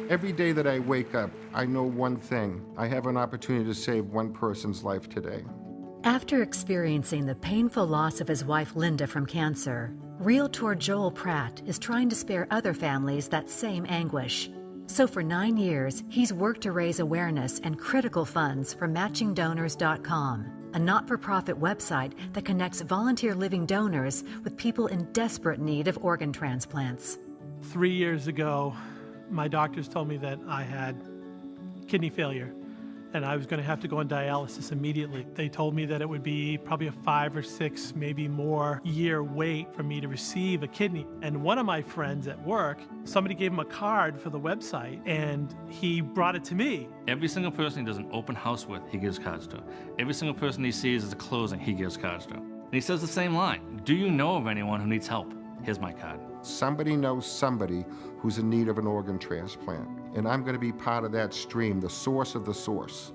Every day that I wake up, I know one thing. I have an opportunity to save one person's life today. After experiencing the painful loss of his wife Linda from cancer, Realtor Joel Pratt is trying to spare other families that same anguish. So for 9 years, he's worked to raise awareness and critical funds for MatchingDonors.com, a not-for-profit website that connects volunteer living donors with people in desperate need of organ transplants. 3 years ago, my doctors told me that I had kidney failure and I was going to have to go on dialysis immediately. They told me that it would be probably a 5 or 6, maybe more year wait for me to receive a kidney. And one of my friends at work, somebody gave him a card for the website and he brought it to me. Every single person he does an open house with, he gives cards to. Every single person he sees at a closing, he gives cards to. And he says the same line, do you know of anyone who needs help? Here's my card. Somebody knows somebody who's in need of an organ transplant, and I'm going to be part of that stream, the source of the source.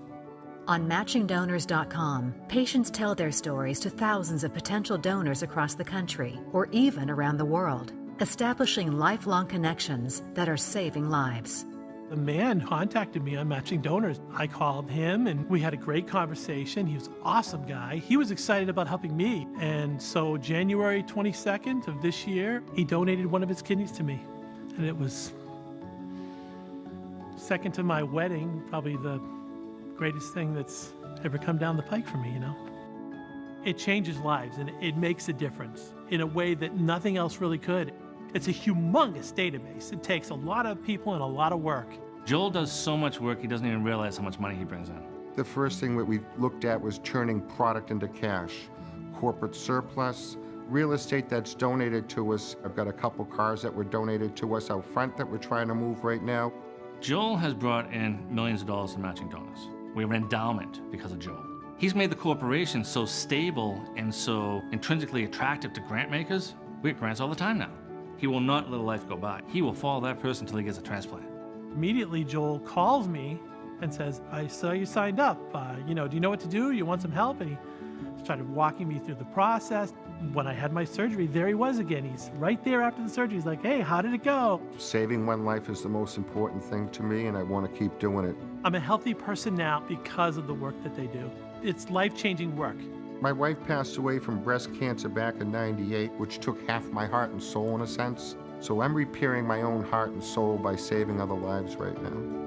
On MatchingDonors.com, patients tell their stories to thousands of potential donors across the country or even around the world, establishing lifelong connections that are saving lives. The man contacted me on Matching Donors. I called him and we had a great conversation. He was an awesome guy. He was excited about helping me. And so January 22nd of this year, he donated one of his kidneys to me. And it was second to my wedding, probably the greatest thing that's ever come down the pike for me, you know. It changes lives and it makes a difference in a way that nothing else really could. It's a humongous database. It takes a lot of people and a lot of work. Joel does so much work, he doesn't even realize how much money he brings in. The first thing that we looked at was turning product into cash, corporate surplus, real estate that's donated to us. I've got a couple cars that were donated to us out front that we're trying to move right now. Joel has brought in millions of dollars in Matching Donors. We have an endowment because of Joel. He's made the corporation so stable and so intrinsically attractive to grant makers. We get grants all the time now. He will not let a life go by. He will follow that person until he gets a transplant. Immediately, Joel calls me and says, I saw you signed up. Do you know what to do? You want some help? And he started walking me through the process. When I had my surgery, there he was again. He's right there after the surgery. He's like, hey, how did it go? Saving one life is the most important thing to me, and I want to keep doing it. I'm a healthy person now because of the work that they do. It's life-changing work. My wife passed away from breast cancer back in '98, which took half my heart and soul in a sense. So I'm repairing my own heart and soul by saving other lives right now.